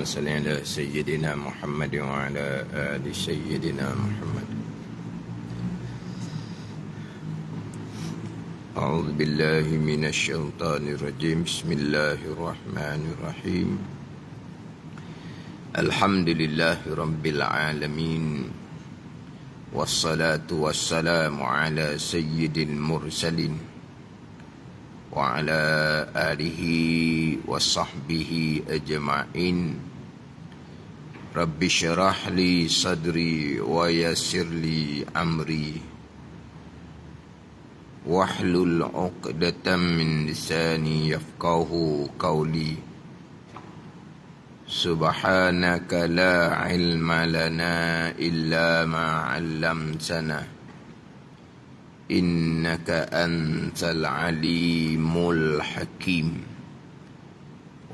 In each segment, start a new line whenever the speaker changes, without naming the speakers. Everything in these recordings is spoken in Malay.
صل على سيدنا محمد وعلى آل سيدنا محمد. أعوذ بالله من الشيطان الرجيم. بسم الله الرحمن الرحيم. الحمد لله رب العالمين، والصلاة والسلام على سيد المرسلين وعلى آله وصحبه أجمعين. رب اشرح لي صدري ويسر لي أمري واحلل عقدة من لساني يفقه قولي. سبحانك لا علم لنا إلا ما علمتنا إنك أنت العليم الحكيم.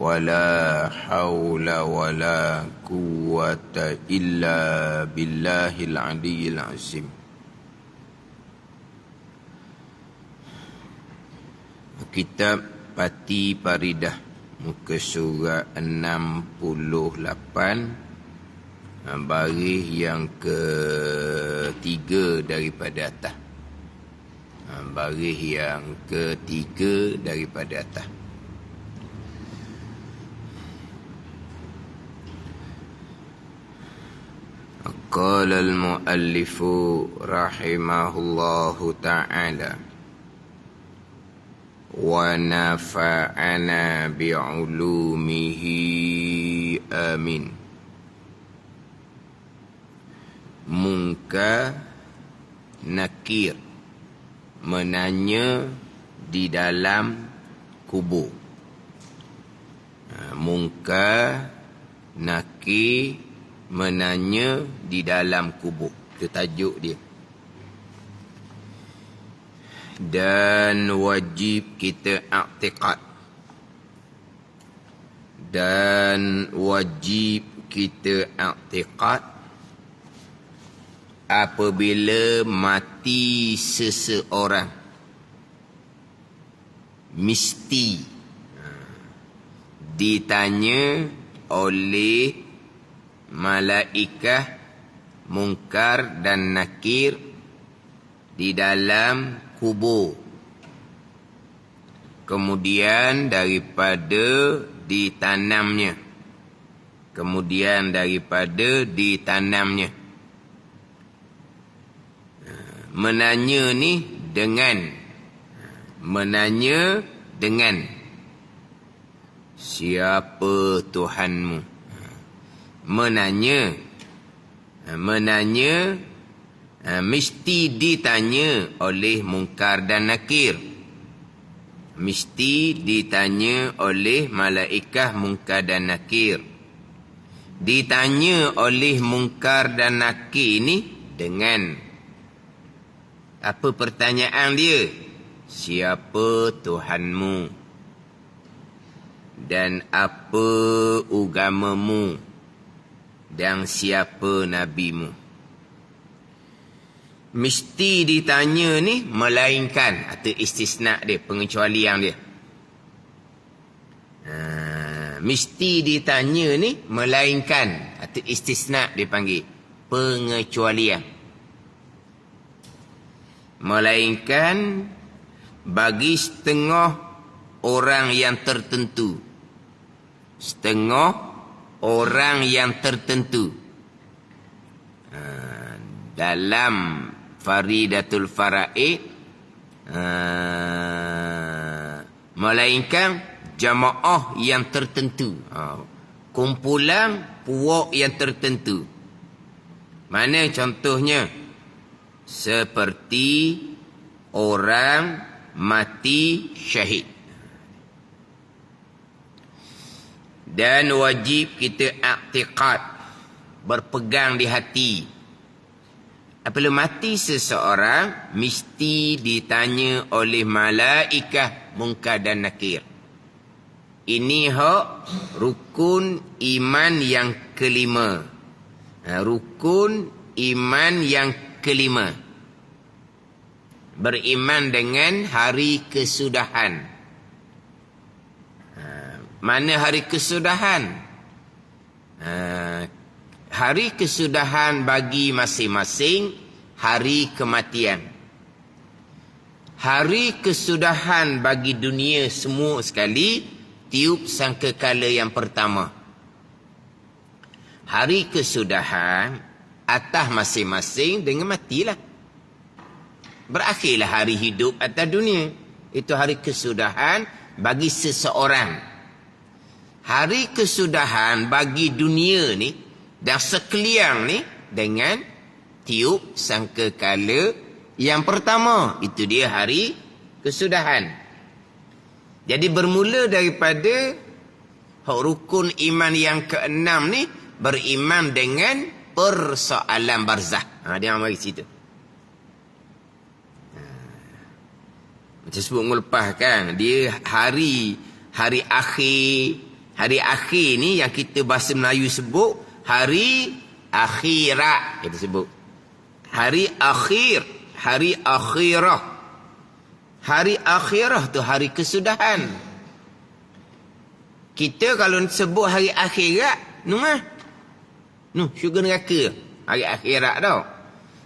ولا حول ولا قوة إلا بالله العلي العظيم. Kitab Pati Paridah, muka surah 68, baris yang ketiga daripada atas. Baris yang ketiga daripada atas. Qala al-muallifu rahimahullahu ta'ala wa nafa'ana bi'ulumihi amin. Munkar nakir, menanya di dalam kubur. Munkar nakir, menanya di dalam kubur. Itu tajuk dia. Dan wajib kita i'tiqad. Dan wajib kita i'tiqad apabila mati seseorang, mesti ditanya oleh malaikat Munkar dan Nakir di dalam kubur. Kemudian daripada ditanamnya. Menanya ni dengan siapa Tuhanmu. Menanya mesti ditanya oleh Munkar dan Nakir. Mesti ditanya oleh malaikat Munkar dan Nakir. Ditanya oleh Munkar dan Nakir ni dengan apa pertanyaan dia? Siapa Tuhanmu? Dan apa agamamu? Dan siapa nabimu? Mesti ditanya ni, melainkan atau istisna dia, pengecualian dia. Mesti ditanya ni, melainkan atau istisna dia panggil pengecualian. Melainkan bagi setengah orang yang tertentu. Setengah orang yang tertentu. Dalam Faridatul Fara'id, melainkan jamaah yang tertentu. Kumpulan puak yang tertentu. Mana contohnya? Seperti orang mati syahid. Dan wajib kita i'tiqad, berpegang di hati. Apabila mati seseorang, mesti ditanya oleh malaikat Munkar dan Nakir. Ini rukun iman yang kelima. Rukun iman yang kelima. Beriman dengan hari kesudahan. Mana hari kesudahan?
Hari kesudahan bagi masing-masing hari kematian. Hari kesudahan bagi dunia semua sekali, tiup sangkakala yang pertama. Hari kesudahan atas masing-masing dengan matilah. Berakhirlah hari hidup atas dunia. Itu hari kesudahan bagi seseorang. Hari kesudahan bagi dunia ni dan sekalian ni dengan tiup sangkakala yang pertama. Itu dia hari kesudahan. Jadi bermula daripada rukun iman yang keenam ni, beriman dengan persoalan barzah. Dia mari situ. Macam sebut ngelepah kan, dia hari akhir ni yang kita bahasa Melayu sebut hari akhirat, kita sebut hari akhir, hari akhirah. Hari akhirah tu hari kesudahan. Kita kalau sebut hari akhirat, syurga neraka, hari akhirat tau.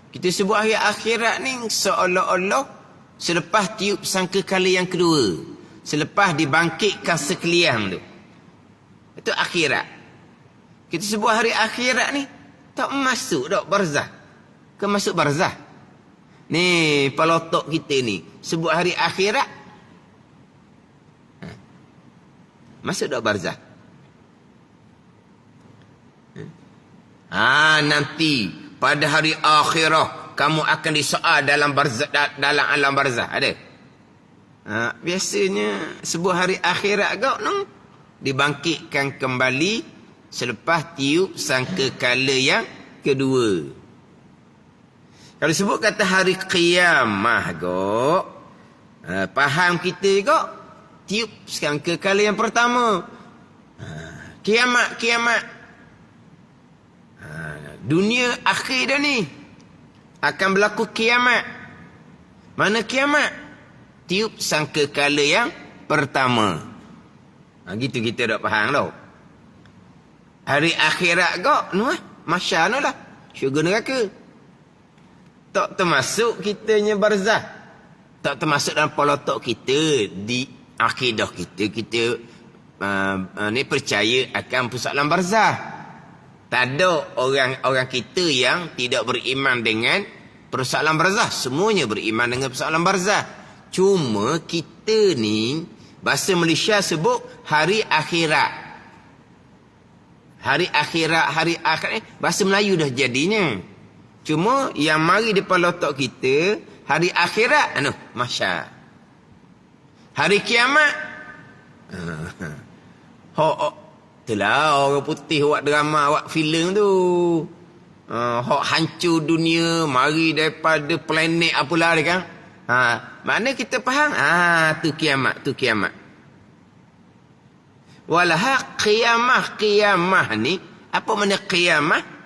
Kita sebut hari akhirat ni seolah-olah selepas tiup sangkakala yang kedua, selepas dibangkitkan sekalian tu, itu akhirat. Kita sebut hari akhirat ni tak masuk dak barzah. Ke masuk barzah? Ni pelotok kita ni sebut hari akhirat, masuk dak barzah? Nanti pada hari akhirah kamu akan disoal dalam barzah, dalam alam barzah. Ada? Biasanya sebut hari akhirat kau dibangkitkan kembali selepas tiup sangkakala yang kedua. Kalau sebut kata hari qiyamah kau, faham kita kau tiup sangkakala yang pertama. Kiamat. Dunia akhir dah ni. Akan berlaku kiamat. Mana kiamat? Tiup sangkakala yang pertama. Gitu kita dah faham tau. Hari akhirat kau, masyar lah. Syurga neraka. Tak termasuk kitanya barzah. Tak termasuk dalam polotok kita. Di akidah kita, ni percaya akan persoalan barzah. Tak ada orang kita yang tidak beriman dengan persoalan barzah. Semuanya beriman dengan persoalan barzah. Cuma kita ni, bahasa Malaysia sebut hari akhirat. Hari akhirat ni bahasa Melayu dah jadinya. Cuma yang mari depan lotok kita, hari akhirat, masyar. Hari kiamat, itulah orang putih buat drama, buat filem tu. Hak hancur dunia, mari daripada planet apalah dia kan. Mana kita faham? Tu kiamat. Walah qiyamah ni, apa makna qiyamah?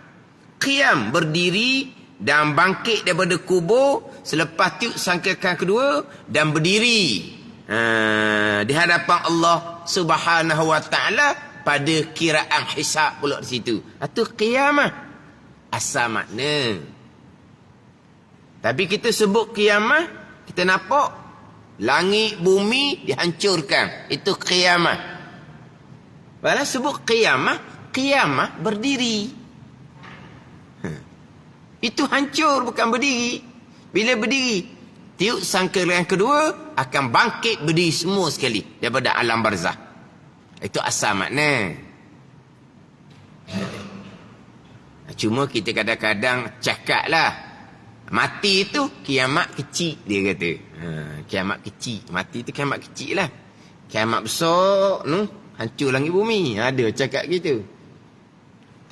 Qiyam, berdiri dan bangkit daripada kubur selepas tiup sangkakala kedua dan berdiri di hadapan Allah Subhanahu wa taala pada kiraan hisab pula di situ. Itu qiyamah asal makna. Tapi kita sebut qiyamah, kita nampak langit bumi dihancurkan. Itu qiyamah. Walau sebut qiyamah berdiri. Itu hancur, bukan berdiri. Bila berdiri, tiup sangkakala yang kedua akan bangkit berdiri semua sekali daripada alam barzah. Itu asal makna. Cuma kita kadang-kadang cakap lah, mati itu kiamat kecil, dia kata. Kiamat kecil. Mati itu kiamat kecil lah. Kiamat besar, hancur langit bumi. Ada cakap gitu.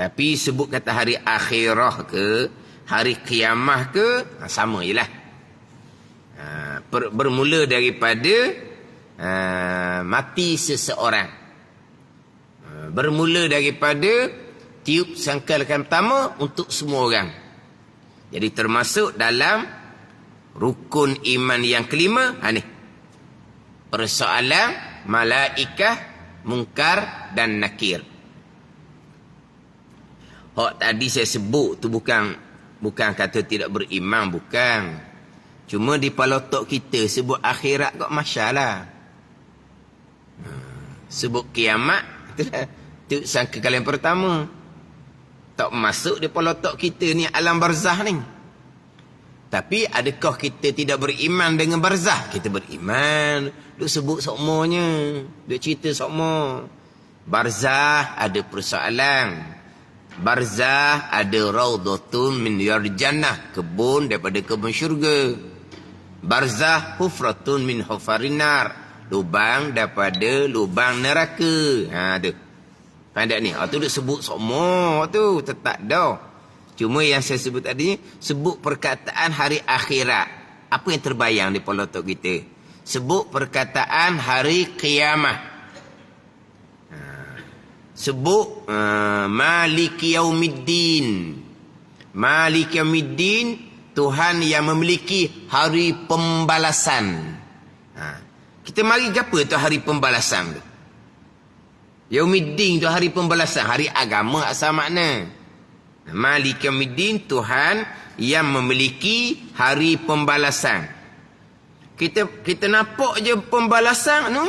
Tapi sebut kata hari akhirah ke, hari kiamah ke, sama je lah. Bermula daripada mati seseorang. Bermula daripada tiup sangkakala pertama untuk semua orang. Jadi termasuk dalam rukun iman yang kelima, ni persoalan malaikah, mungkar dan nakir. Hak tadi saya sebut tu bukan kata tidak beriman, bukan. Cuma di palotok kita sebut akhirat kok masalah. Sebut kiamat, tu sangka kalian pertama. Tak masuk di palotok kita ni alam barzah ni. Tapi adakah kita tidak beriman dengan barzah? Kita beriman. Duk sebut sokmonya. Duk cerita sokmo. Barzah ada persoalan. Barzah ada raudhatun min riyadil jannah, kebun daripada kebun syurga. Barzah hufratun min hufarin nar, lubang daripada lubang neraka. Tu. Pandai ni. Tu dia sebut semua tu, tetap dah. Cuma yang saya sebut tadi, sebut perkataan hari akhirat. Apa yang terbayang di polotok kita? Sebut perkataan hari kiamat. Sebut Maliki Yaumiddin. Maliki Yaumiddin, Tuhan yang memiliki hari pembalasan. Kita mari apa tu hari pembalasan tu? Yaumiddin tu hari pembalasan, hari agama asal makna. Maliki Yaumiddin, Tuhan yang memiliki hari pembalasan. Kita nampak je pembalasan tu,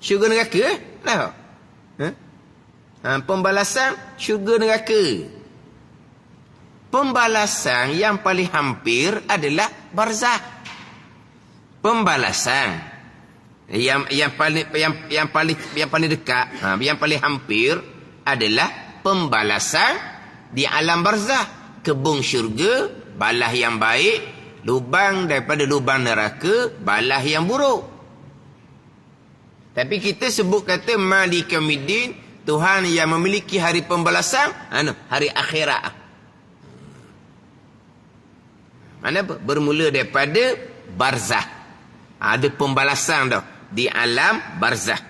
syurga neraka lah. Pembalasan syurga neraka. Pembalasan yang paling hampir adalah barzah. Pembalasan yang paling dekat, yang paling hampir adalah pembalasan di alam barzah. Kebun syurga, balah yang baik, lubang daripada lubang neraka, balah yang buruk. Tapi kita sebut kata Maliki Yaumiddin, Tuhan yang memiliki hari pembalasan, hari akhirat. Mana apa? Bermula daripada barzah. Ada pembalasan dah di alam barzah.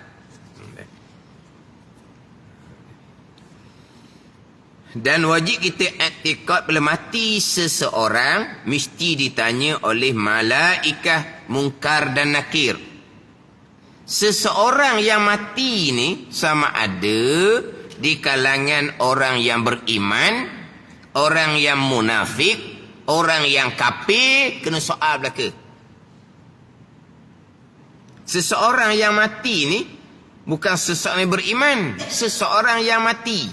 Dan wajib kita i'tikad bila mati seseorang mesti ditanya oleh malaikat Munkar dan Nakir. Seseorang yang mati ni sama ada di kalangan orang yang beriman, orang yang munafik, orang yang kafir, kena soal belaka. Seseorang yang mati ni bukan seseorang yang beriman, seseorang yang mati.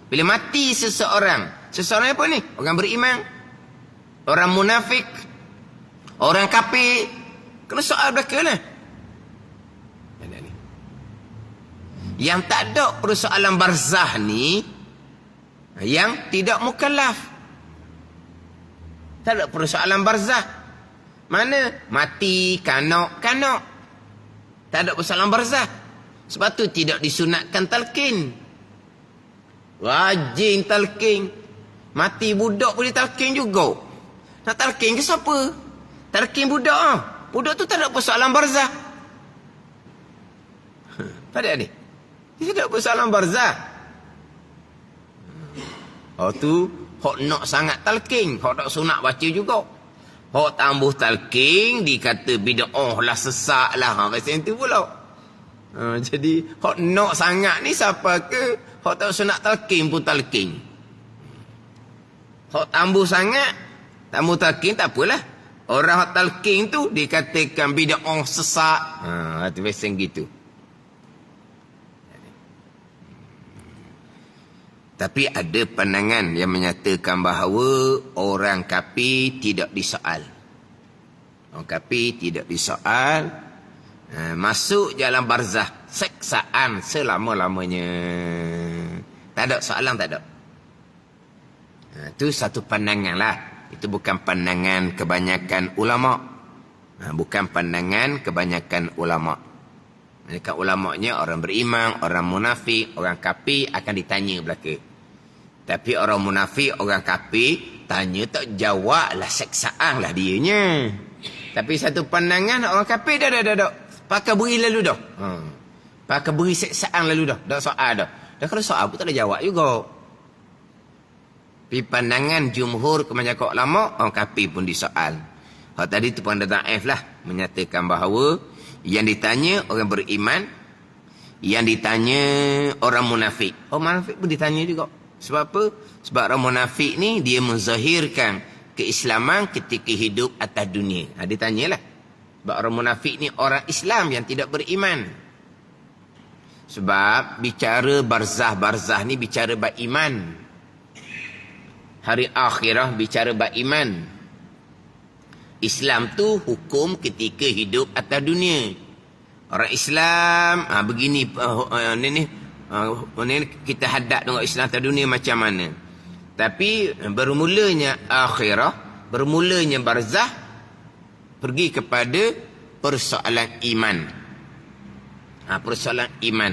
Bila mati seseorang apa ni? Orang beriman, orang munafik, orang kafir, kena soal belaka lah. Yang tak ada persoalan barzah ni, yang tidak mukallaf. Tak ada persoalan barzah. Mana? Mati, kanok. Tak ada persoalan barzah. Sebab tu tidak disunatkan talqin. Wajib talqin. Mati budak boleh talqin juga. Nak talqin ke siapa? Talqin budak. Budak tu tak ada persoalan barzah. Pada ni. Tidak persoalan barzah. Tu hok nak sangat talqin, hok tak sunat baca juga. Hok tambah talqin dikata bid'ah lah, sesak lah, macam tu pula. Jadi hok nak sangat ni siapa ke? Hok tak sunat talqin pun talqin. Hok tambah sangat, tambah talqin tak apalah. Orang hok talqin tu dikatakan bid'ah, sesak. Tu macam gitu. Tapi ada pandangan yang menyatakan bahawa orang kafir tidak disoal. Orang kafir tidak disoal. Masuk jalan barzah, seksaan selama-lamanya. Tak ada soalan, tak ada. Itu satu pandangan lah. Itu bukan pandangan kebanyakan ulama. Bukan pandangan kebanyakan ulama. Mereka ulamanya orang beriman, orang munafik, orang kafir akan ditanya belaka. Tapi orang munafik, orang kafir, tanya tak jawab lah, seksaan lah dianya. Tapi satu pandangan orang kafir dah. Pakai beri lalu dah. Pakai beri seksaan lalu dah. Tak soal dah. Dan kalau soal pun tak ada jawab juga. Tapi pandangan jumhur kebanyakan ulama, orang kafir pun disoal. Tadi tu pandangan F lah, menyatakan bahawa yang ditanya orang beriman, yang ditanya orang munafik. Orang munafik pun ditanya juga. Sebab apa? Sebab orang munafik ni dia menzahirkan keislaman ketika hidup atas dunia. Dia tanyalah. Sebab orang munafik ni orang Islam yang tidak beriman. Sebab bicara barzah ni bicara bab iman. Hari akhirah bicara bab iman. Islam tu hukum ketika hidup atas dunia. Orang Islam begini ni kita hadap tengok Islam atas dunia macam mana. Tapi bermulanya akhirah, bermulanya barzah pergi kepada persoalan iman. Persoalan iman.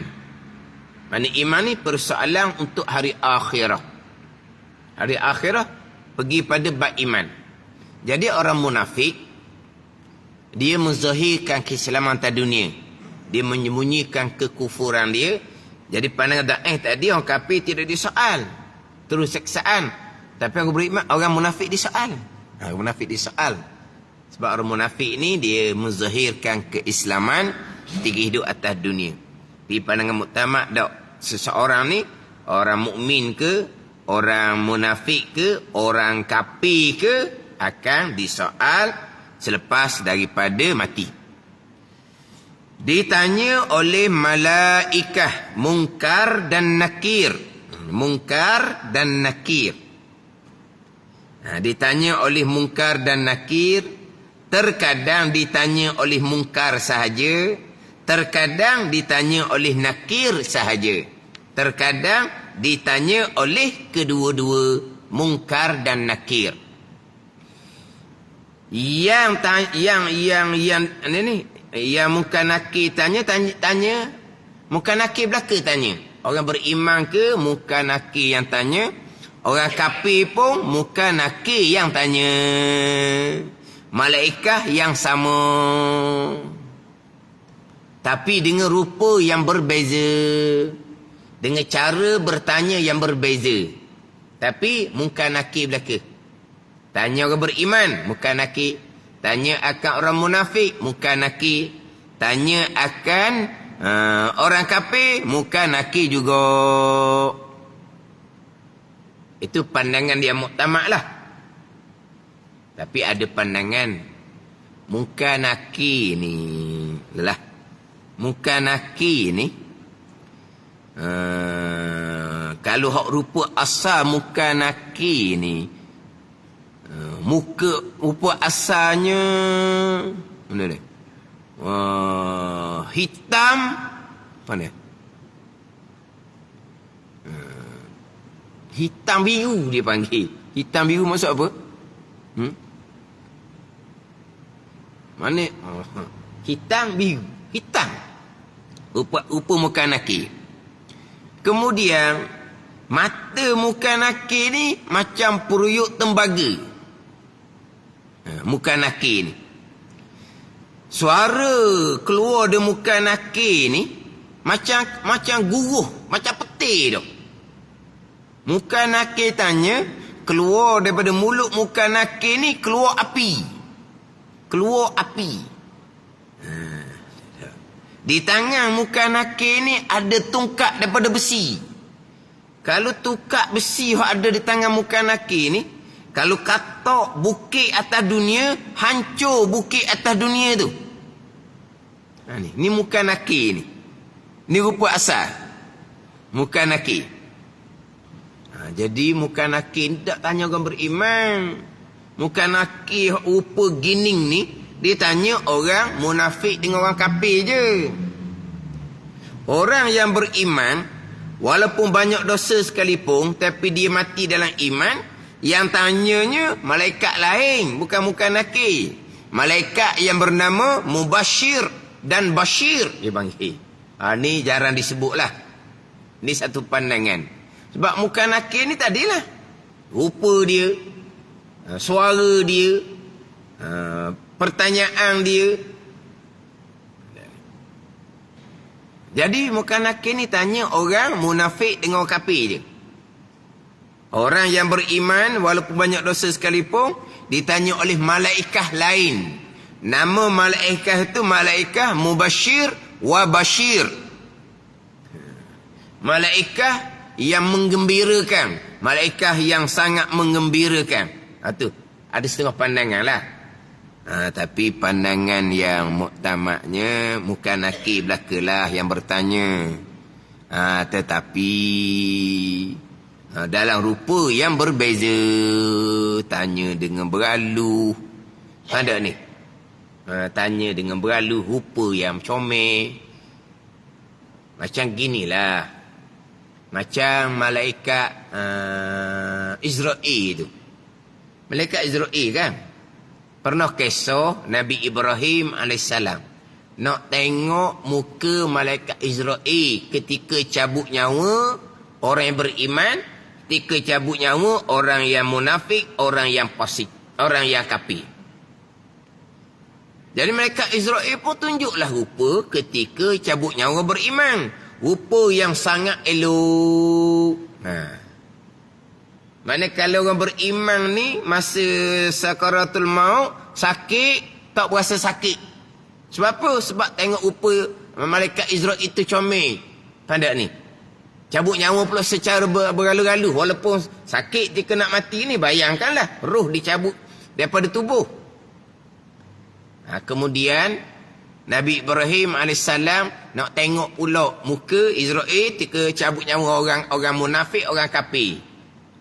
Mana iman ni persoalan untuk hari akhirah. Hari akhirah pergi pada bab iman. Jadi orang munafik dia menzahirkan keislaman atas dunia. Dia menyembunyikan kekufuran dia. Jadi pandangan tadi orang kafir tidak disoal. Terus seksaan. Tapi orang beriman, orang munafik disoal. Orang munafik disoal. Sebab orang munafik ni dia menzahirkan keislaman ketika hidup atas dunia. Di pandangan muktamad tak, seseorang ni orang mukmin ke, orang munafik ke, orang kafir ke, akan disoal selepas daripada mati. Ditanya oleh malaikah Munkar dan Nakir. Munkar dan Nakir. Ditanya oleh Munkar dan Nakir. Terkadang ditanya oleh Munkar sahaja, terkadang ditanya oleh Nakir sahaja, terkadang ditanya oleh kedua-dua Munkar dan Nakir. Yang Munkar Nakir tanya Munkar Nakir belaka tanya. Orang beriman ke Munkar Nakir yang tanya. Orang kafir pun Munkar Nakir yang tanya. Malaikat yang sama. Tapi dengan rupa yang berbeza. Dengan cara bertanya yang berbeza. Tapi Munkar Nakir belaka. Tanya orang beriman, Munkar Nakir. Tanya akan orang munafik, Munkar Nakir. Tanya akan orang kafir, Munkar Nakir juga. Itu pandangan dia muktamad lah. Tapi ada pandangan Munkar Nakir ni lah. Munkar Nakir ni kalau hak rupa asal Munkar Nakir ni, rupa asalnya mana dia? Hitam mana? Hitam biru dia panggil. Hitam biru maksud apa? Mana? Hitam biru. Hitam. Rupa Munkar Nakir. Kemudian mata Munkar Nakir ni macam peruyuk tembaga. Munkar Nakir ni. Suara keluar dari Munkar Nakir ni macam guruh, macam petir tu. Munkar Nakir tanya, keluar daripada mulut Munkar Nakir ni keluar api. Keluar api. Di tangan Munkar Nakir ni ada tungkak daripada besi. Kalau tungkak besi yang ada di tangan Munkar Nakir ni, kalau katok bukit atas dunia, hancur bukit atas dunia tu. Ni Munkar Nakir ni. Ni rupa asal Munkar Nakir. Jadi Munkar Nakir ni tak tanya orang beriman. Munkar Nakir rupa gining ni, dia tanya orang munafik dengan orang kafir je. Orang yang beriman, walaupun banyak dosa sekalipun, tapi dia mati dalam iman, yang tanyanya malaikat lain, bukan Munkar Nakir. Malaikat yang bernama Mubashir dan Bashir dia panggil. Ni jarang disebutlah. Ni satu pandangan. Sebab Munkar Nakir ni tadilah rupa dia, suara dia, pertanyaan dia. Jadi Munkar Nakir ni tanya orang munafik dengan orang kafir je. Orang yang beriman walaupun banyak dosa sekalipun ditanya oleh malaikat lain. Nama malaikat itu malaikat Mubashir wa Bashir. Malaikat yang menggembirakan. Malaikat yang sangat menggembirakan. Tu ada setengah pandangan lah. Tapi pandangan yang muktamadnya muka nakir belakalah yang bertanya. Tetapi dalam rupa yang berbeza, tanya dengan beralu. Ada ni. Tanya dengan beralu, rupa yang comel. Macam ginilah. Macam malaikat Israel tu. Malaikat Israel kan. Pernah kisah Nabi Ibrahim AS. Nak tengok muka malaikat Israel ketika cabut nyawa orang yang beriman. Ketika cabut nyawa orang yang munafik, orang yang fasik, orang yang kafir. Jadi malaikat Israel pun tunjuklah rupa ketika cabut nyawa beriman. Rupa yang sangat elok. Mana kalau orang beriman ni masa sakaratul maut sakit, tak berasa sakit. Sebab apa? Sebab tengok rupa malaikat Israel itu comel. Tanda ni. Cabut nyawa pula secara beralu-ralu. Walaupun sakit jika nak mati ni, bayangkanlah roh dicabut daripada tubuh. Kemudian Nabi Ibrahim AS nak tengok pula muka Israel ketika cabut nyawa orang munafik, orang kafir.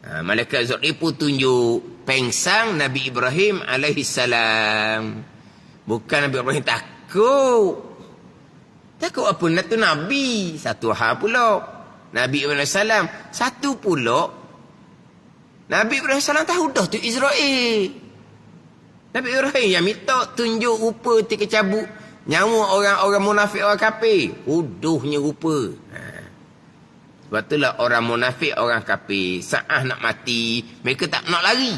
Malaikat Israel pun tunjuk pengsang Nabi Ibrahim AS. Bukan Nabi Ibrahim takut. Takut apa? Itu Nabi. Satu hal pula. Nabi Ibrahim AS. Satu pula. Nabi Ibrahim AS tahu dah tu Israel. Nabi Ibrahim yang minta tunjuk rupa ketika cabut nyawa orang-orang munafik, orang kafir. Uduhnya rupa. Sebab itulah orang munafik, orang kafir, saat nak mati, mereka tak nak lari.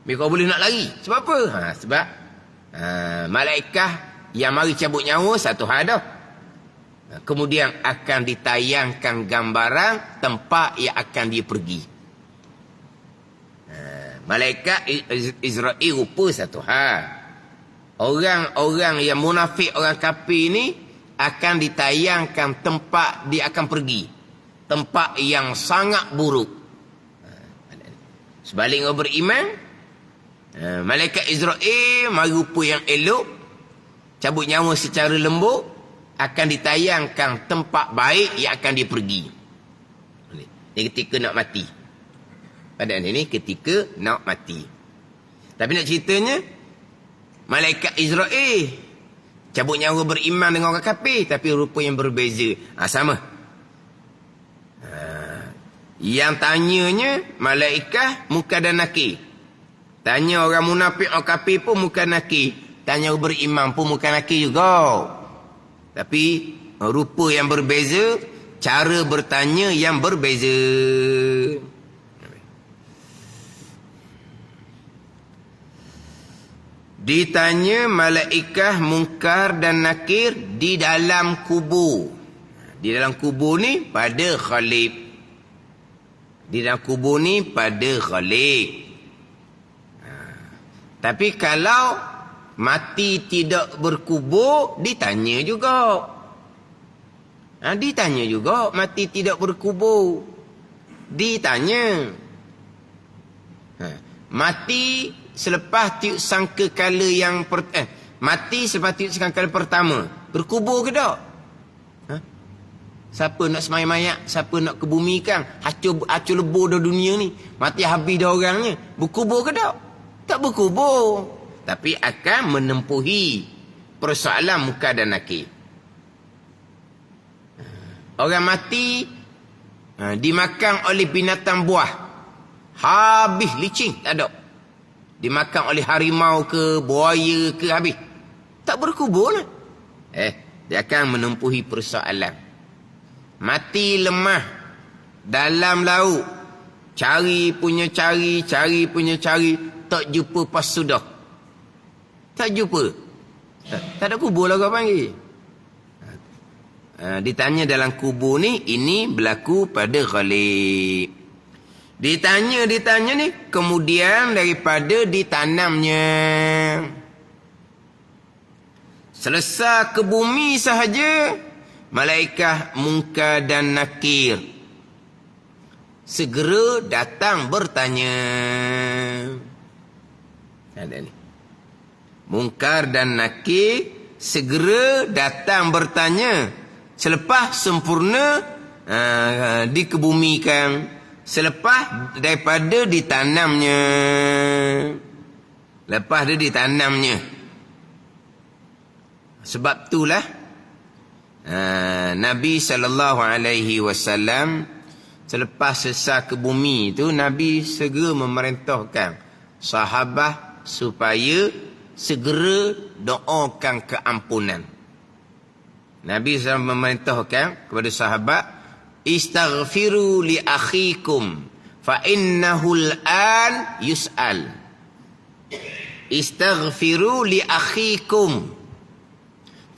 Mereka boleh nak lari. Sebab apa? Sebab malaikat yang mari cabut nyawa satu hal dah. Kemudian akan ditayangkan gambaran tempat yang akan dia pergi. Malaikat Israel rupa satu hal. Orang-orang yang munafik, orang kafir ni akan ditayangkan tempat dia akan pergi. Tempat yang sangat buruk. Sebaliknya orang beriman, malaikat Israel mari rupa yang elok, cabut nyawa secara lembut, akan ditayangkan tempat baik yang akan dia pergi. Ini ketika nak mati. Pada ini ketika nak mati. Tapi nak ceritanya, malaikat Israel cabut nyawa beriman dengan orang kafir, tapi rupa yang berbeza. Sama. Yang tanyanya malaikat muka dan nakir. Tanya orang munafik, orang kafir pun muka nakir. Tanya orang beriman pun muka nakir juga. Tapi rupa yang berbeza, cara bertanya yang berbeza. Ditanya malaikat Munkar dan Nakir di dalam kubur. Di dalam kubur ni pada Khalid. Di dalam kubur ni pada Khalid. Tapi kalau mati tidak berkubur, ditanya juga. Ditanya juga mati tidak berkubur. Ditanya. Mati selepas tiup sangkakala yang mati selepas tiup sangkakala pertama, berkubur ke tak? Siapa nak semayang-mayang, siapa nak kebumikan, hacur lebur dah dunia ni, mati habis dah orangnya, berkubur ke tak? Tak berkubur, tapi akan menempuhi persoalan muka dan nakir. Orang mati dimakan oleh binatang buah, habis licin, tak ada. Dimakan oleh harimau ke, buaya ke, habis. Tak berkubur lah. Dia akan menempuhi persoalan. Mati lemah dalam laut. Cari punya cari, tak jumpa pas sudah. Tak jumpa. Tak ada kubur lah kau panggil. Ditanya dalam kubur ni, ini berlaku pada Khalid. Ditanya ni, kemudian daripada ditanamnya. Selesai ke bumi sahaja, malaikat Munkar dan Nakir segera datang bertanya. Ada ni. Mungkar dan nakir segera datang bertanya selepas sempurna dikebumikan, selepas daripada ditanamnya. Lepas dia ditanamnya. Sebab itulah Nabi SAW selepas sesar ke bumi itu, Nabi segera memerintahkan sahabat supaya segera doakan keampunan. Nabi SAW memerintahkan kepada sahabat, istaghfiru li akhikum fa innahu al-an yus'al. Istaghfiru li akhikum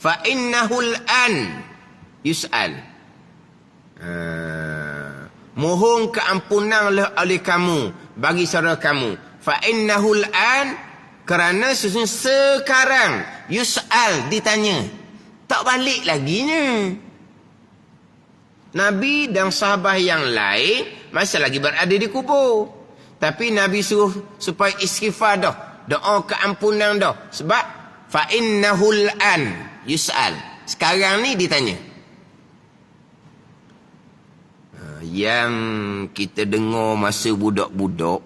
fa innahu al-an yus'al. Mohon keampunan oleh kamu bagi saudara kamu. Fa innahu al-an, kerana sesungguhnya sekarang yus'al, ditanya. Tak balik laginya. Nabi dan sahabat yang lain masih lagi berada di kubur. Tapi Nabi suruh supaya istighfar dah. Doa keampunan dah. Sebab fa innahul an yus'al. Sekarang ni ditanya. Yang kita dengar masa budak-budak.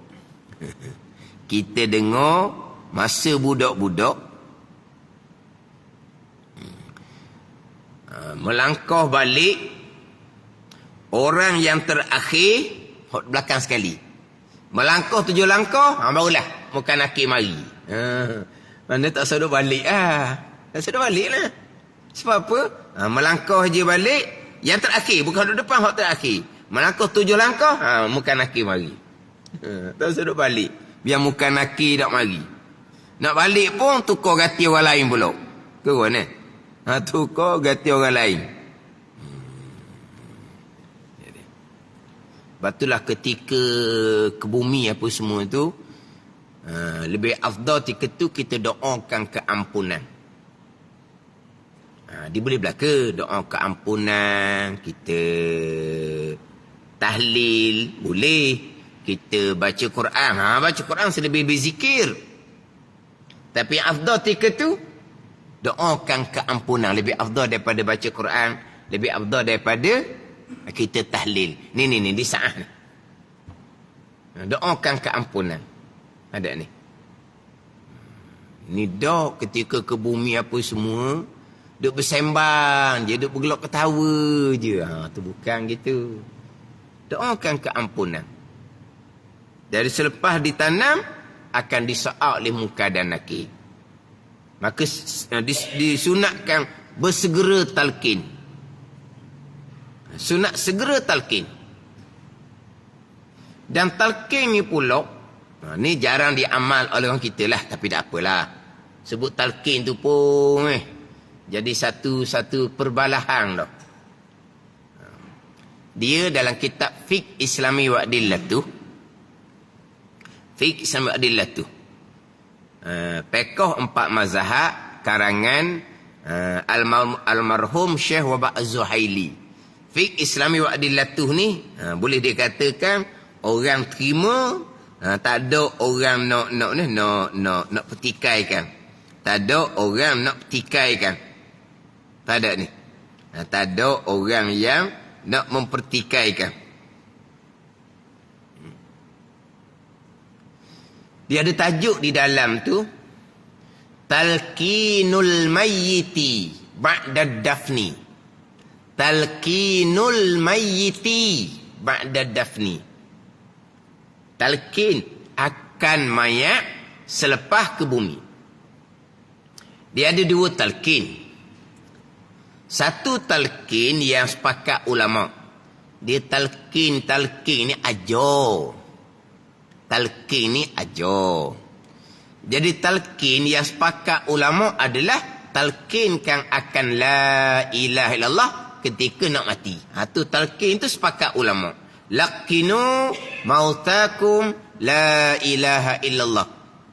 Kita dengar masa budak-budak. Melangkah balik, orang yang terakhir belakang sekali. Melangkah 7 langkah, barulah muka nakir mari. Mana tak suruh balik tak suruh balik lah. Sebab apa? Melangkah je balik, yang terakhir, bukan duduk depan, hak terakhir. Melangkah 7 langkah, muka nakir mari. Tak suruh balik, biar muka nakir tak mari. Nak balik pun tukar ganti orang lain pula. Kau tukar ganti orang lain. Sebab itulah ketika ke bumi apa semua tu, lebih afdal ketika tu kita doakan keampunan. Dia boleh belaka doa keampunan, kita tahlil, boleh. Kita baca Quran. Baca Quran selebih-lebih zikir. Tapi afdal ketika tu, doakan keampunan. Lebih afdal daripada baca Quran, lebih afdal daripada kita tahlil. Ni di saat ni. Doakan keampunan. Ada ni. Ni doa ketika ke bumi apa semua, duk bersembang je, duk bergelak ketawa je. Tu bukan gitu. Doakan keampunan. Dari selepas ditanam, akan disaak oleh muka dan nakir. Maka disunatkan bersegera talqin. Sunat segera talqin. Dan talqin ni pula, ni jarang diamal oleh orang kita lah, tapi tak apalah. Sebut talqin tu pun jadi satu perbalahan dah. Dia dalam kitab Fiqh Islami wa Adillatuh. Fiqh Islami wa Adillatuh. Pekoh 4 mazhab karangan almarhum Syekh Wabak Az-Zuhaili. Fiqh Islami wa Adillatuh ni boleh dikatakan orang terima, tak ada orang nak petikaikan. Tak ada orang nak petikaikan. Tak ada ni. Tak ada orang yang nak mempertikaikan. Dia ada tajuk di dalam tu, Talqinul Mayyiti Ba'da Dafni. Talqinul Mayyiti Ba'da Dafni. Talqin akan mayat selepas ke bumi. Dia ada 2 talqin. Satu talqin yang sepakat ulama. Dia talqin ni ajar. Talqin ni ajar. Jadi talqin yang sepakat ulama adalah talqinkan akan la ilaha illallah ketika nak mati. Tu talqin tu sepakat ulama. Laqinu mautakum la ilaha illallah.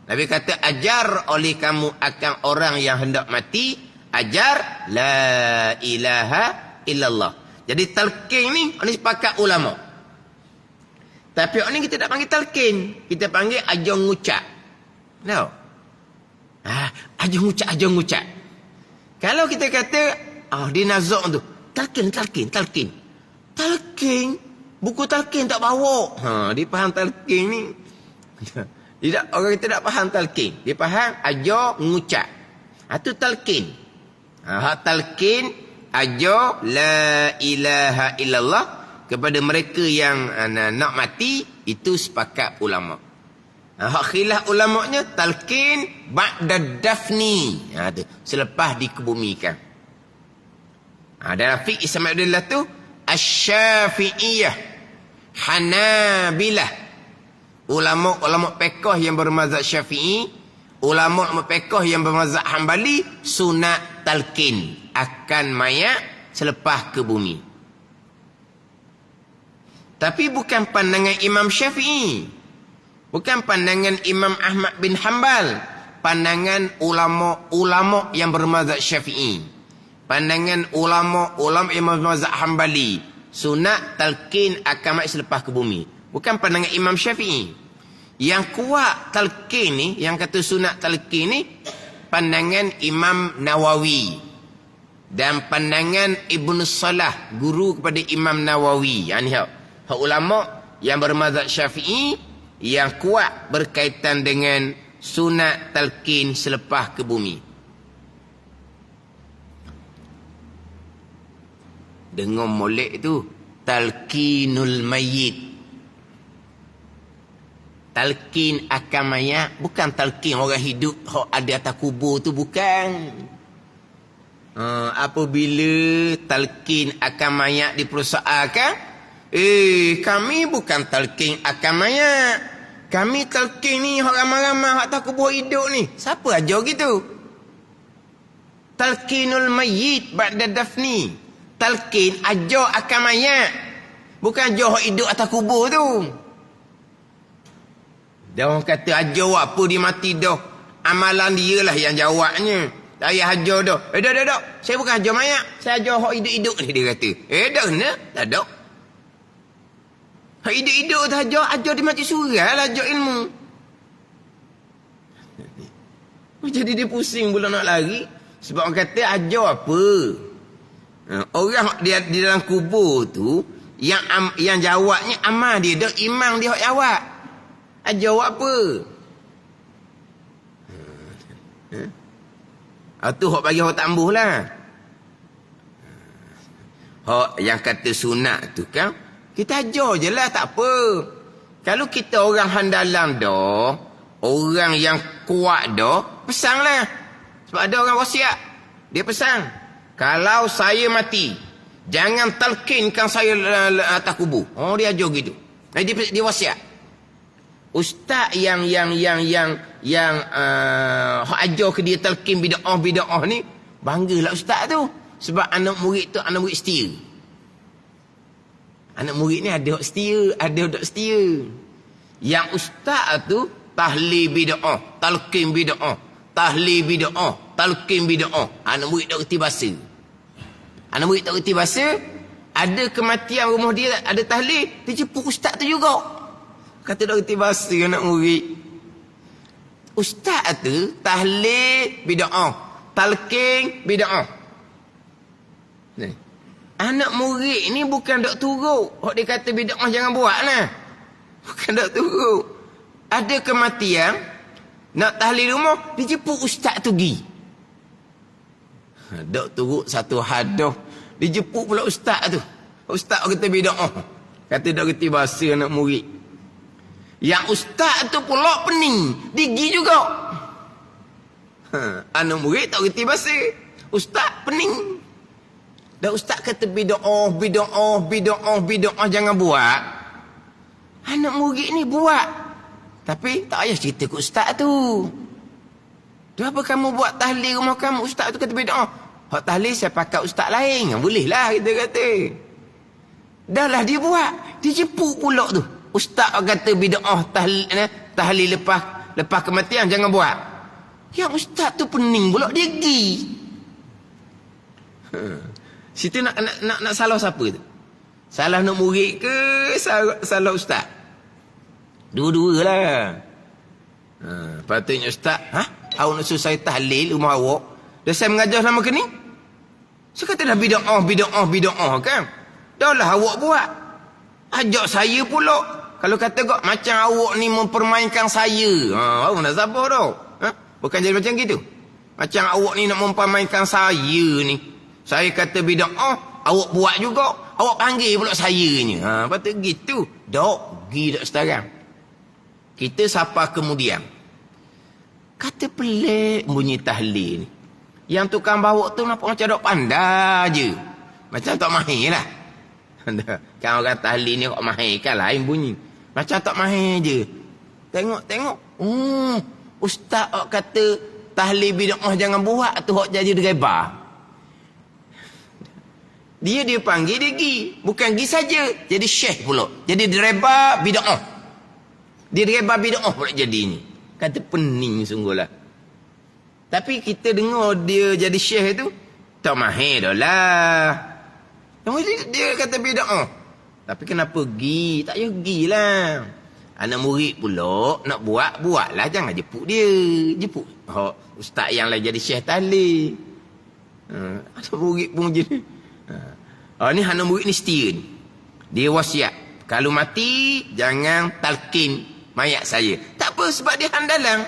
Nabi kata ajar oleh kamu akan orang yang hendak mati, ajar la ilaha illallah. Jadi talqin ni sepakat ulama. Tapi orang ni kita tak panggil talqin. Kita panggil ajar ngucap. Tahu? Ajar ngucap. Kalau kita kata, dia nazak tu. Talqin. Buku talqin tak bawa. Dia faham talqin ni. Tidak, orang kita tak faham talqin. Dia faham ajar ngucap. Itu talqin. Talqin ajar la ilaha illallah kepada mereka yang nak mati, itu sepakat ulama. Khilaf ulamanya talqin ba'da dafni. Selepas dikebumikan. Dalam fiqh Ismailillah tu Asy-Syafi'iyah, Hanabilah, ulama fiqh yang bermazhab Syafi'i, ulama fiqh yang bermazhab Hambali, sunat talqin akan mayat selepas ke bumi. Tapi bukan pandangan Imam Syafi'i, bukan pandangan Imam Ahmad bin Hanbal, pandangan ulama yang bermazhab Syafi'i. Pandangan ulama yang bermazhab Hambali, sunat talqin akan mayat selepas ke bumi. Bukan pandangan Imam Syafi'i. Yang kuat talqin ni, yang kata sunat talqin ni, pandangan Imam Nawawi dan pandangan Ibn Salah, guru kepada Imam Nawawi. Yang ni hak ulama yang bermazhab Syafi'i yang kuat berkaitan dengan sunat talqin selepas ke bumi. Dengar molek tu, talqinul mayyit. Talqin akan mayat, bukan talqin orang hidup hok ada atas kubur tu, bukan. Apabila talqin akan mayat dipersoalkan, kami bukan talqin akan mayat. Kami talqin ni hok ramai-ramai hok atas kubur hidup ni. Siapa ajar gitu? Talqinul mayyit ba'da dafni. Talqin ajar akan mayat, bukan ajar hok hidup atas kubur tu. Dia orang kata ajar apa dia mati dah. Amalan dia lah yang jawabnya. Tak payah ajar dah. Dah. Saya bukan ajar mayat. Saya ajar hak hidup-hidup ni, dia kata. Dah kena? Tak ada. Hak hidup-hidup tu ajar dia mati surah lah, ajar ilmu. Jadi dia pusing pula nak lari. Sebab orang kata ajar apa? Orang dia di dalam kubur tu, yang jawabnya amal dia dah, imam dia hak jawab. Jawab apa? Tu hak bagi hak tambuh lah. Hak yang kata sunat tu kan, kita ajar je lah, tak apa. Kalau kita orang handalan dah, orang yang kuat dah, pesan lah. Sebab ada orang wasiat, dia pesan, kalau saya mati, jangan talqinkan saya atas kubur. Dia ajar gitu. Dia wasiat. Ustaz yang hak ajar ke dia talqin bid'ah ni, banggalah ustaz tu. Sebab anak murid tu anak murid setia. Anak murid ni ada hak setia, ada hak tak setia. Yang ustaz tu tahlil bid'ah, talqin bid'ah, tahlil bid'ah, talqin bid'ah. Anak murid tak reti bahasa. Anak murid tak reti bahasa, ada kematian rumah dia, ada tahlil, dia jemput ustaz tu juga. Kata tak reti bahasa anak murid. Ustaz tu tahlil bid'ah, talqin bid'ah. Ni. Anak murid ni bukan dok turut. Hak dia kata bid'ah jangan buat lah. Bukan dok turut. Ada kematian, nak tahlil rumah, dia jemput ustaz tu pergi. Dok turut satu hadah, dia jemput pula ustaz tu. Ustaz kata bid'ah. Kata dok reti bahasa anak murid. Yang ustaz tu pula pening, digi juga. Anak murid tak reti bahasa, ustaz pening. Dan ustaz kata bid'ah jangan buat. Anak murid ni buat. Tapi tak payah cerita ke ustaz tu. Kenapa kamu buat tahlil rumah kamu? Ustaz tu kata bid'ah. Hak tahlil saya pakai ustaz lain. Boleh lah kita kata. Dah lah dia buat. Dia jemput pula tu. Ustaz kata bid'ah tahlil lepas kematian jangan buat. Yang ustaz tu pening pula dia pergi. Situ nak salah siapa tu? Salah nak murid ke salah ustaz? Dua-dua lah. Patutnya ustaz, awak nak suruh saya tahlil rumah awak. Dah saya mengajar selama ke ni? Saya kata dah bida'ah kan. Dah lah awak buat. Ajak saya pula. Kalau kata kok macam awak ni mempermainkan saya. Awak nak sabar tau. Bukan jadi macam gitu. Macam awak ni nak mempermainkan saya ni. Saya kata bida'ah, awak buat juga. Awak panggil pula saya ni. Patut gitu. Dok, pergi tak sekarang. Kita sapa kemudian. Kata pelik bunyi tahlil ni. Yang tukang bawa tu nampak macam dok pandai je. Macam tak mahir lah. Kan orang tahlil ni kok mahir kan lain bunyi. Macam tak mahir je. Tengok. Ustaz kata tahlil bid'ah jangan buat tu hok jadi dereba. Dia panggil dia pergi. Bukan pergi saja. Jadi syekh pula. Jadi dereba bid'ah. Dia dereba bid'ah pula jadi ni. Kata pening sungguhlah. Tapi kita dengar dia jadi syekh tu. Tak mahir dah lah. Dia kata bid'ah. Tapi kenapa pergi? Tak payah pergilah. Anak murid pula nak buatlah. Jangan jepuk dia. Jepuk. Ustaz yang lah jadi syekh tahlil. Anak murid pun jadi. Ni anak murid ni setia ni. Dia wasiat. Kalau mati, jangan talqin mayat saya. Tak apa sebab dia handalang.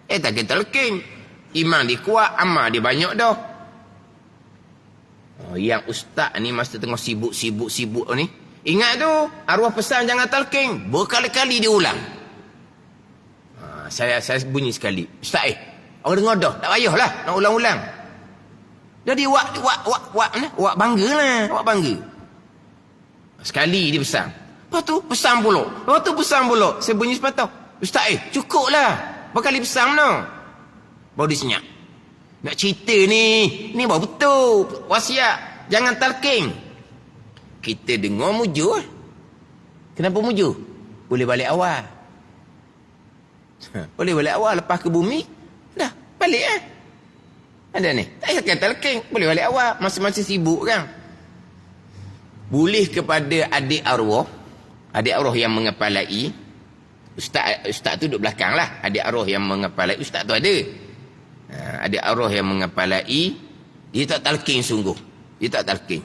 Tak kena talqin. Iman dia kuat, amal dia banyak dah. Yang ustaz ni masa tengah sibuk ni. Ingat tu, arwah pesan jangan talqin. Berkali-kali dia ulang. Saya bunyi sekali. Ustaz orang dengar dah. Tak payahlah nak ulang-ulang. Jadi wak bangga lah. Wak bangga. Sekali dia pesan. Lepas tu pesan pula. Saya bunyi sepatah. Ustaz cukup lah. Berkali pesan mana? Baru dia senyap. Nak cerita ni. Ni baru betul. Wasiat. Jangan talqin. Kita dengar mujur. Kenapa mujur? Boleh balik awal. Boleh balik awal lepas ke bumi. Dah balik ada ni. Tak payah kata talqin. Boleh balik awal. Masing-masing sibuk kan. Boleh kepada adik arwah. Adik arwah yang mengepalai. Ustaz tu duduk belakang lah. Adik arwah yang mengepalai. Ustaz tu ada. Adik arwah yang mengepalai. Dia tak talqin sungguh. Dia tak talqin.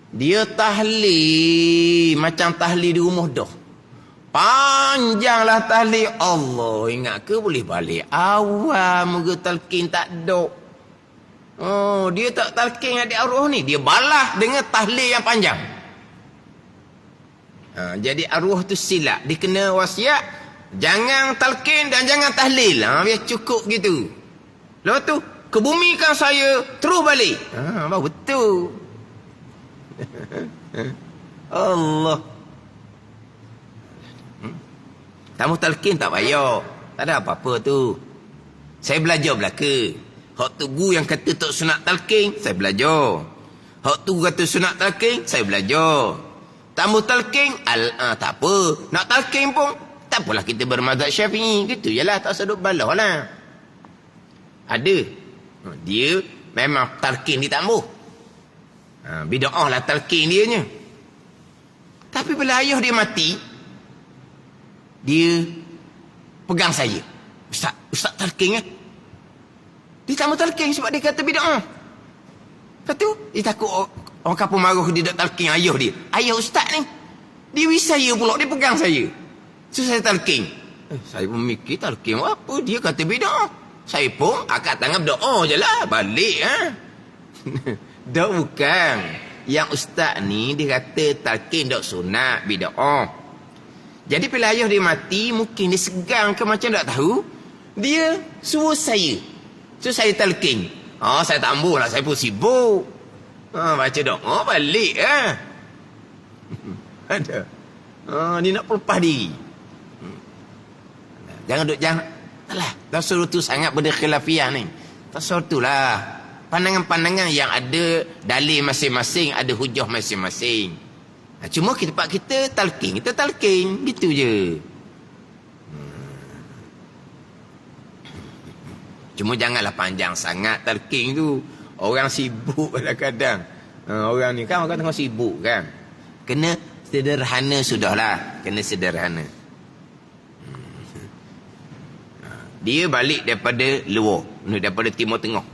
Dia tahlil. Macam tahlil di rumah dah. Panjanglah tahlil. Allah ingat ke boleh balik awal. Moga talqin tak ada. Dia tak talqin adik arwah ni. Dia balas dengan tahlil yang panjang. Jadi arwah tu silap. Dia kena wasiat. Jangan talqin dan jangan tahlil. Biar cukup gitu. Lepas tu kebumikan saya terus balik. Betul. Allah. Tamu talqin tak payah. Tak ada apa-apa tu. Saya belajar belaka. Hak tu guru yang kata tak sunat talqin, saya belajar. Hak tu kata sunat talqin, saya belajar. Tamu talqin, tak apa. Nak talqin pun, tak apalah kita bermazhab Syafi'i. Gitu je lah, tak sedut balah lah. Ada. Dia memang talqin ditambah. Bida'ah lah talqin dia nya. Tapi bila ayah dia mati, dia pegang saya. Ustaz talqin Dia tak mau talqin sebab dia kata bida'ah. Lepas tu, dia takut orang kapur marah dia tak talqin ayah dia. Ayah ustaz ni, dia wish saya pula, dia pegang saya. So, saya talqin. Saya pun mikir talqin apa? Dia kata bida'ah. Saya pun akad tangan berdoa je lah. Balik Tak bukan. Yang ustaz ni, dia kata talqin tak sunat, bida'ah. Jadi bila ayah dia mati, mungkin dia segang ke macam tak tahu. Dia suruh saya. So saya talqin. Saya tak ambuh lah, saya pun sibuk. Baca doa balik Ada. Dia nak pelepah diri. Jangan. Taklah, tak suruh tu sangat benda khilafiah ni. Tak suruh tu lah. Pandangan-pandangan yang ada dalil masing-masing, ada hujah masing-masing. Cuma tempat kita talqin. Kita talqin. Gitu je. Cuma janganlah panjang sangat talqin tu. Orang sibuk kadang-kadang. Orang ni kan orang tengah sibuk kan. Kena sederhana sudahlah. Kena sederhana. Dia balik daripada luar, daripada Timur Tengah.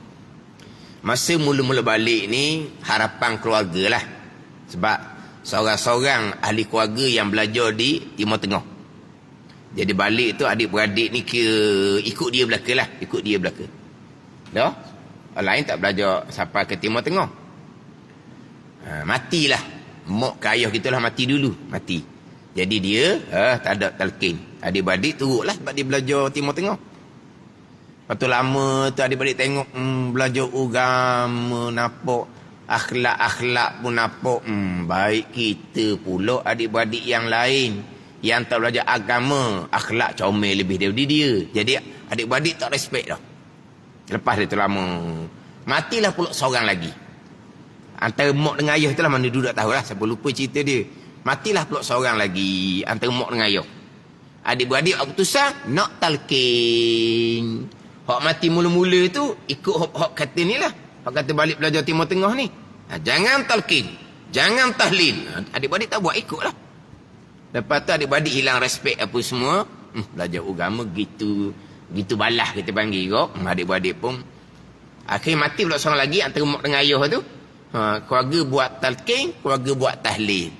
Masa mula-mula balik ni harapan keluarga lah. Sebab seorang-seorang ahli keluarga yang belajar di Timur Tengah. Jadi balik tu adik-beradik ni kira ikut dia belaka lah. Ikut dia belaka. Dah? Orang lain tak belajar sampai ke Timur Tengah. Matilah. Mak ke ayah kita lah mati dulu. Mati. Jadi dia tak ada talqin. Adik-beradik turut lah sebab dia belajar Timur Tengah. Lepas tu lama tu adik-beradik tengok belajar agama nampak. Akhlak-akhlak pun nampak. Baik kita pula adik-beradik yang lain. Yang tak belajar agama. Akhlak comel lebih daripada dia. Jadi adik-beradik tak respect dah. Lepas dia tu lama. Matilah pula seorang lagi. Antara mak dengan ayah tu lah mana duduk tak tahu lah. Siapa lupa cerita dia. Matilah pula seorang lagi. Antara mak dengan ayah. Adik-beradik keputusan nak talqin. Hak mati mula-mula tu ikut hak kata ni lah. Hak kata balik belajar Timur Tengah ni. Jangan talqin. Jangan tahlil. Adik-beradik tak buat ikut lah. Lepas tu adik-beradik hilang respect apa semua. Belajar agama gitu balah kita panggil kok. Adik-beradik pun. Akhirnya mati pula seorang lagi antara mak dengan ayah tu. Keluarga buat talqin, keluarga buat tahlil.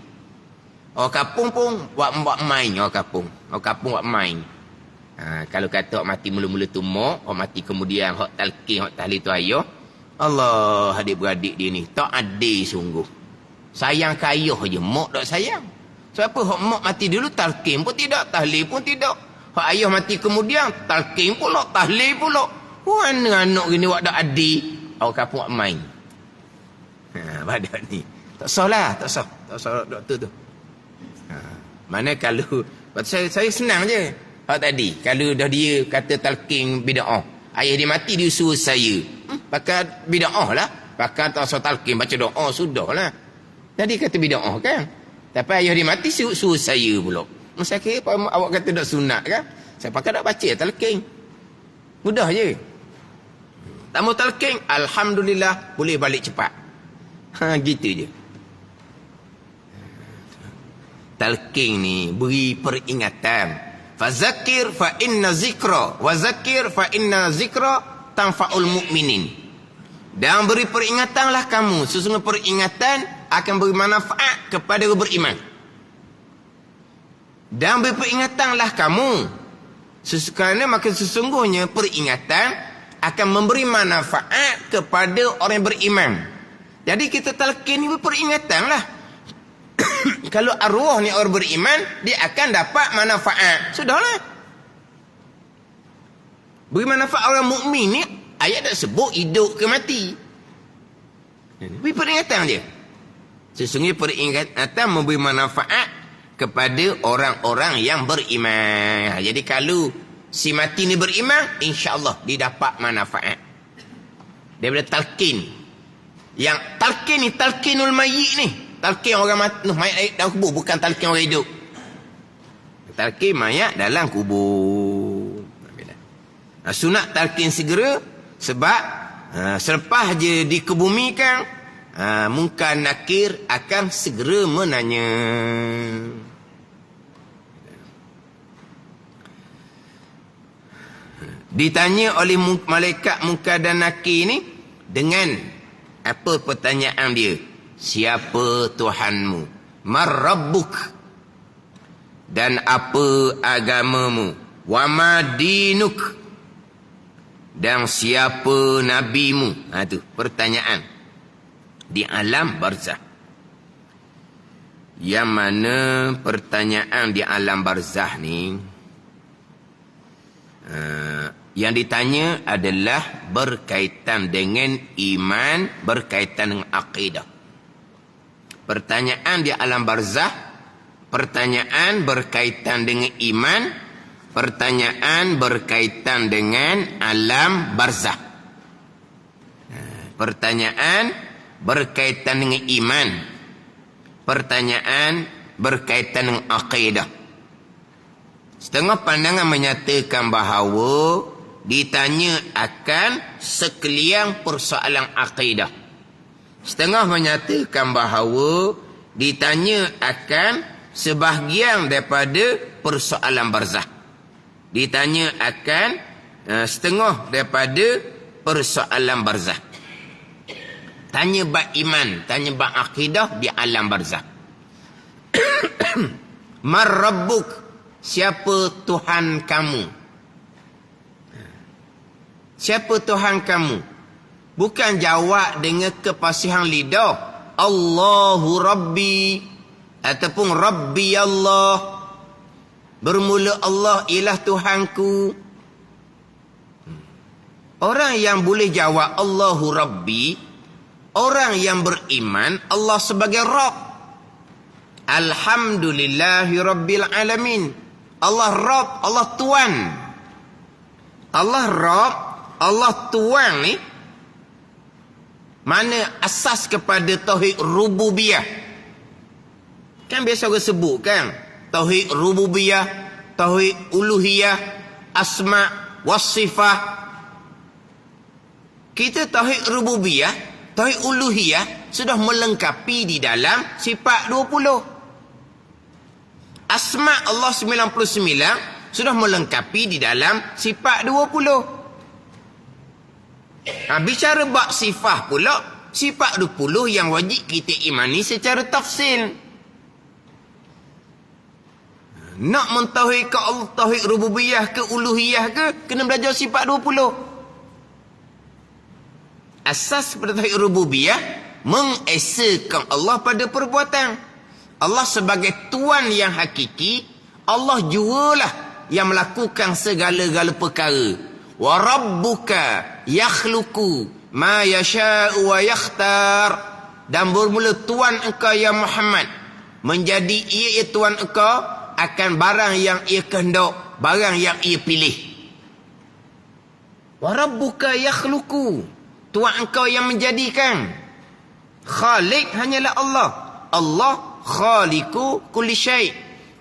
Orang kampung pun buat main orang kampung. Orang kampung buat main. Kalau kata orang mati mula-mula tu mak, orang mati kemudian hak talqin, hak tahlil tu ayah. Allah, adik-beradik dia ni tak adil sungguh. Sayang ke ayah je, mak tak sayang. Sebab apa? Hak mak mati dulu talqin pun tidak, tahlil pun tidak. Hak ayah mati kemudian talqin pula, tahlil pula. Mana anak gini buat tak adil? Orang kampung buat main. Badak ni. Tak sah lah, tak sah doktor tu. Mana kalau saya senang je. Hak tadi, kalau dah dia kata talqin bid'ah, ayah dia mati dia suruh saya. Pakai bid'ah lah. Pakai tak usah talqin, baca doa sudahlah. Jadi kata bid'ah kan. Tapi ayah dia mati suruh saya pula. Saya kira awak kata tak sunat kan. Saya pakai tak baca talqin. Mudah je. Tak mau talqin, alhamdulillah boleh balik cepat. Gitu je. Talqin ni beri peringatan. Fazakir fa inna zikra wa zakir fa inna zikra tanfa'ul mu'minin. Dan beri peringatanlah kamu, sesungguhnya peringatan akan beri manfaat kepada orang beriman. Dan beri peringatanlah kamu, kerana maka sesungguhnya peringatan akan memberi manfaat kepada orang yang beriman. Jadi kita talqin ni beringatanlah. Kalau arwah ni orang beriman, dia akan dapat manfaat. Sudahlah. Beri manfaat orang mukmin ni, ayat tak sebut hidup ke mati. Beri peringatan je. Sesungguhnya peringatan memberi manfaat kepada orang-orang yang beriman. Jadi kalau si mati ni beriman, insya-Allah dia dapat manfaat. Daripada talqin. Yang talqin ni talqinul mayyit ni. Talqin orang mati, mayat dalam kubur, bukan talqin orang hidup. Talqin mayat dalam kubur. Sunat talqin segera sebab selepas je dikebumikan, Munkar Nakir akan segera menanya. Ditanya oleh malaikat Munkar dan Nakir ni dengan apa pertanyaan dia? Siapa Tuhanmu? Mar Rabbuk? Dan apa agamamu? Wa ma dinuk? Dan siapa nabimu? Itu pertanyaan di alam barzah. Yang mana pertanyaan di alam barzah ni yang ditanya adalah berkaitan dengan iman, berkaitan dengan akidah. Pertanyaan di alam barzah, pertanyaan berkaitan dengan iman, pertanyaan berkaitan dengan alam barzah. Pertanyaan berkaitan dengan iman, pertanyaan berkaitan dengan akidah. Setengah pandangan menyatakan bahawa ditanya akan sekalian persoalan akidah. Setengah menyatakan bahawa ditanya akan sebahagian daripada persoalan barzah. Ditanya akan setengah daripada persoalan barzah. Tanya bab iman, tanya bab akidah di alam barzah. Mar rabbuk, siapa Tuhan kamu? Siapa Tuhan kamu? Bukan jawab dengan kepasihan lidah, Allahu Rabbi, ataupun Rabbi Allah, bermula Allah ialah Tuhanku. Orang yang boleh jawab Allahu Rabbi, orang yang beriman Allah sebagai Rabb. Alhamdulillahi Rabbil Alamin. Allah Rabb, Allah Tuan. Allah Rabb, Allah Tuan ni mana asas kepada tauhid rububiyah. Kan biasa orang sebut kan, tauhid rububiyah, tauhid uluhiyah, asma wasifah. Kita tauhid rububiyah, tauhid uluhiyah sudah melengkapi di dalam sifat 20. Asma Allah 99 sudah melengkapi di dalam sifat 20. Bicara bab sifat pula, sifat 20 yang wajib kita imani secara tafsil. Nak mentauhidkan Allah, tauhid rububiyah ke uluhiyah ke, kena belajar sifat 20. Asas pada tauhid rububiyah, mengesakan Allah pada perbuatan. Allah sebagai Tuan yang hakiki, Allah jualah yang melakukan segala-gala perkara. Wa rabbuka yakhluqu ma yasha'u wa yakhtar. Dan bermula Tuan engkau ya Muhammad menjadi ia Tuan engkau akan barang yang ia kehendak, barang yang ia pilih. Wa rabbuka yakhluqu, Tuan engkau yang menjadikan. Khalik hanyalah Allah. Allah khaliqu kulli syai'.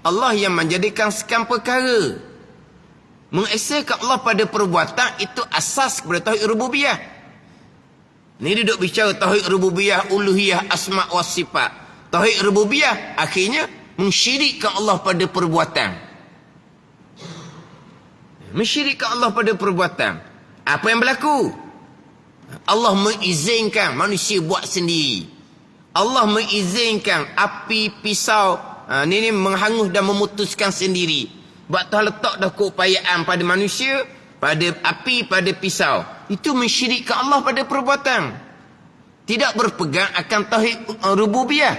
Allah yang menjadikan segala perkara. Mengesakan Allah pada perbuatan itu asas kepada tauhid rububiyah. Ni duduk bicara tauhid rububiyah, uluhiyah, asma wa sifat. Tauhid rububiyah akhirnya mensyirikkan Allah pada perbuatan. Mensyirikkan Allah pada perbuatan. Apa yang berlaku? Allah mengizinkan manusia buat sendiri. Allah mengizinkan api pisau ni menghangus dan memutuskan sendiri. Sebab Tuhan letak dah keupayaan pada manusia, pada api, pada pisau. Itu mensyirikkan Allah pada perbuatan. Tidak berpegang akan tauhid rububiyah.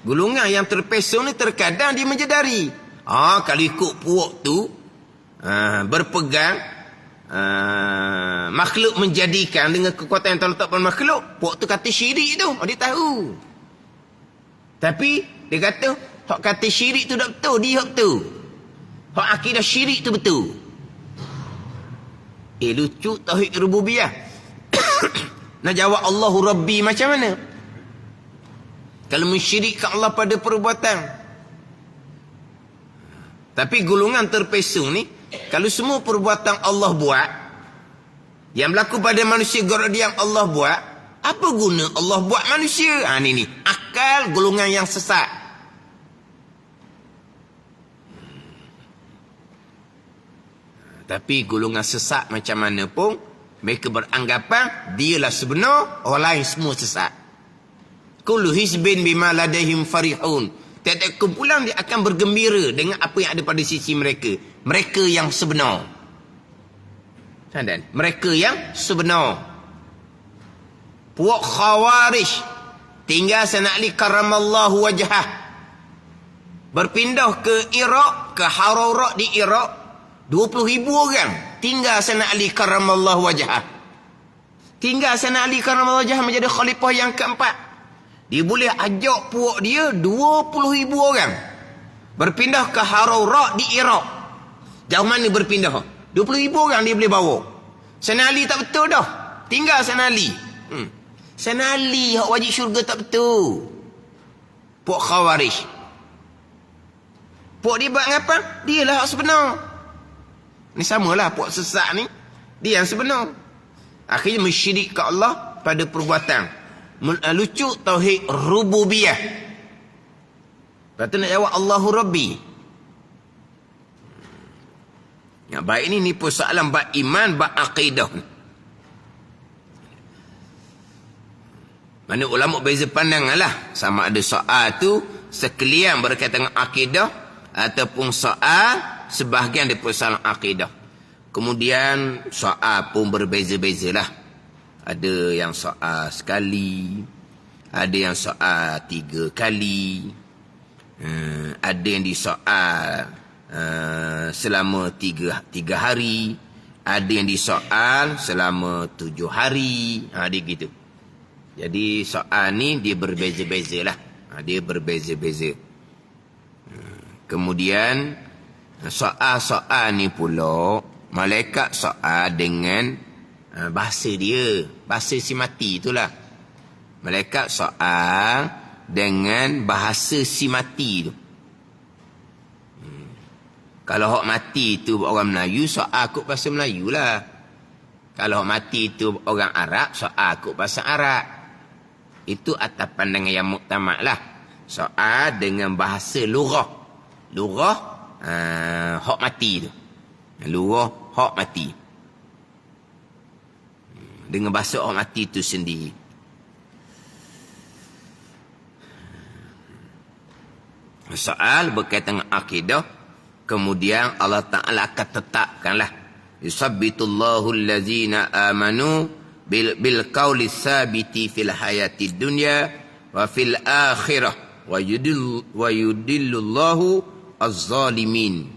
Golongan yang terpesong ni terkadang dia menjedari. Kalau ikut puak tu, berpegang, makhluk menjadikan dengan kekuatan yang Tuhan letak pada makhluk, puak tu kata syirik tu. Dia tahu. Tapi dia kata hak kata syirik tu tak betul, dia betul. Hak akidah syirik tu betul. Lucu tauhid rububiyah. Nak jawab Allahu Rabbi macam mana? Kalau mensyirikkan Allah pada perbuatan. Tapi golongan terpesong ni, kalau semua perbuatan Allah buat, yang berlaku pada manusia gara-gara yang Allah buat, apa guna Allah buat manusia? Ni akal golongan yang sesat. Tapi golongan sesat macam mana pun, mereka beranggapan dialah sebenar, orang lain semua sesat. Kullu hizbin bima ladaihim farihun. Tiap-tiap kumpulan dia akan bergembira dengan apa yang ada pada sisi mereka. Mereka yang sebenar. Mereka yang sebenar. Puak Khawarij tinggal sana'li karamallahu wajhah, berpindah ke Iraq, ke Haraurak di Iraq. 20,000 orang tinggal sana'li karamallahu wajhah. Tinggal sana'li karamallahu wajhah menjadi khalifah yang keempat. Dia boleh ajak puak dia 20,000 orang berpindah ke Haraurak di Iraq. Jauh mana berpindah? 20,000 orang dia boleh bawa. Sana'li tak betul dah, tinggal sana'li. Sana'li hak wajib syurga tak betul. Puak Khawarij. Puak dia buat apa? Dia lah hak sebenar. Ni samalah puak sesat ni. Dia yang sebenar. Akhirnya mensyirikkan Allah pada perbuatan. Lucu tauhid rububiyah. Lepas tu nak jawab Allahu Rabbi. Baik ni persoalan bab iman, bab akidah. Mana ulama beza pandangan lah. Sama ada soal tu sekalian berkaitan dengan akidah ataupun soal sebahagian daripada persoalan akidah. Kemudian soal pun berbeza-beza lah. Ada yang soal sekali, ada yang soal 3 kali, ada yang disoal selama 3 hari, ada yang disoal selama 7 hari. Dia gitu. Jadi soal ni dia berbeza-beza lah. Dia berbeza-beza. Kemudian soal-soal ni pula malaikat soal dengan bahasa dia, bahasa si mati itulah. Malaikat soal dengan bahasa si mati tu. Kalau hak mati tu orang Melayu, soal kot bahasa Melayu lah. Kalau hak mati tu orang Arab, soal kot bahasa Arab. Itu atas pandangan yang muktamad lah. Soal dengan bahasa lurah. Lurah hak mati tu. Lurah hak mati. Dengan bahasa hak mati tu sendiri. Soal berkaitan dengan akidah. Kemudian Allah Ta'ala akan tetapkanlah. Yusabbitullahu allazina amanu bil qawli sabiti fil hayati dunya wa fil akhirah wa yudillullahu az-zalimin.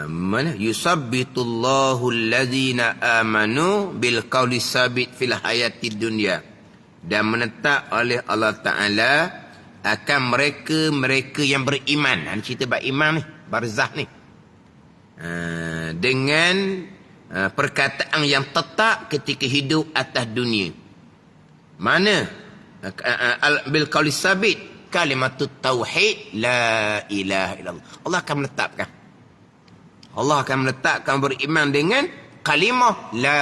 Mana yusabbitullahu allazina amanu bil qawli sabit fil hayati dunya, dan menetap oleh Allah Ta'ala akan mereka yang beriman. Ini cerita bab iman ni, barzah ni, dengan perkataan yang tetap ketika hidup atas dunia. Mana bil qawli sabit, kalimatut tauhid, la ilaha illallah. Allah akan menetapkan. Allah akan menetapkan beriman dengan kalimah la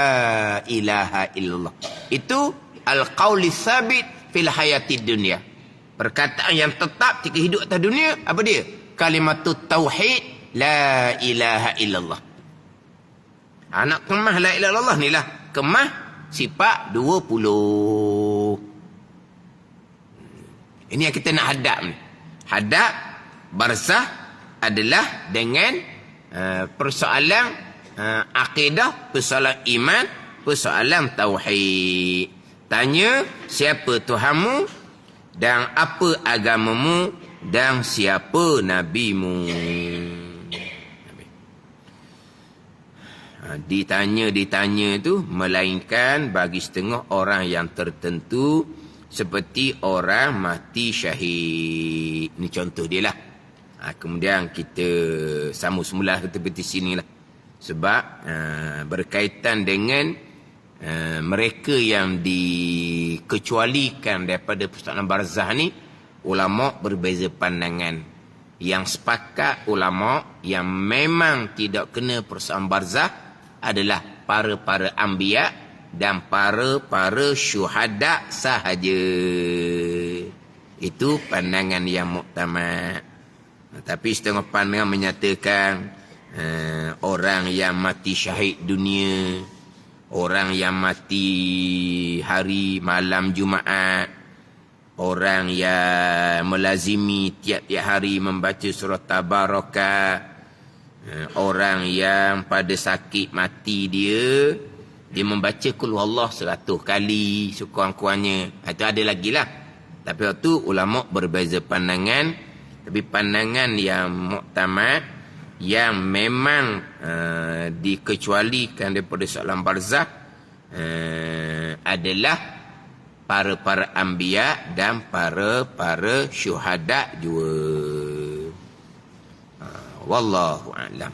ilaha illallah. Itu al-qawli sabit fil hayati dunia. Perkataan yang tetap ketika hidup atas dunia, apa dia? Kalimatut tauhid, la ilaha illallah. Anak kemah la ilaha illallah ni lah. Kemah sifat 20. Ini yang kita nak hadap ni. Hadap barzah adalah dengan persoalan akidah, persoalan iman, persoalan tauhid. Tanya siapa Tuhanmu, dan apa agamamu, dan siapa nabimu. Ditanya tu melainkan bagi setengah orang yang tertentu, seperti orang mati syahid. Ini contoh dia lah. Kemudian kita sambung semula seperti sini lah. Sebab berkaitan dengan mereka yang dikecualikan daripada persoalan barzah ni, ulama berbeza pandangan. Yang sepakat ulama yang memang tidak kena persoalan barzah adalah para anbiya dan para syuhada sahaja. Itu pandangan yang muktamad. Tapi setengah pandangan menyatakan orang yang mati syahid dunia, orang yang mati hari malam Jumaat, orang yang melazimi tiap-tiap hari membaca surah Tabarakah, orang yang pada sakit mati dia membaca Qul Huwallah 100 kali sekurang-kurangnya. Itu ada lagi lah. Tapi waktu ulama berbeza pandangan. Tapi pandangan yang muktamad, yang memang dikecualikan daripada soalan barzah, adalah para anbiya dan para syuhada juga. Wallahu a'lam.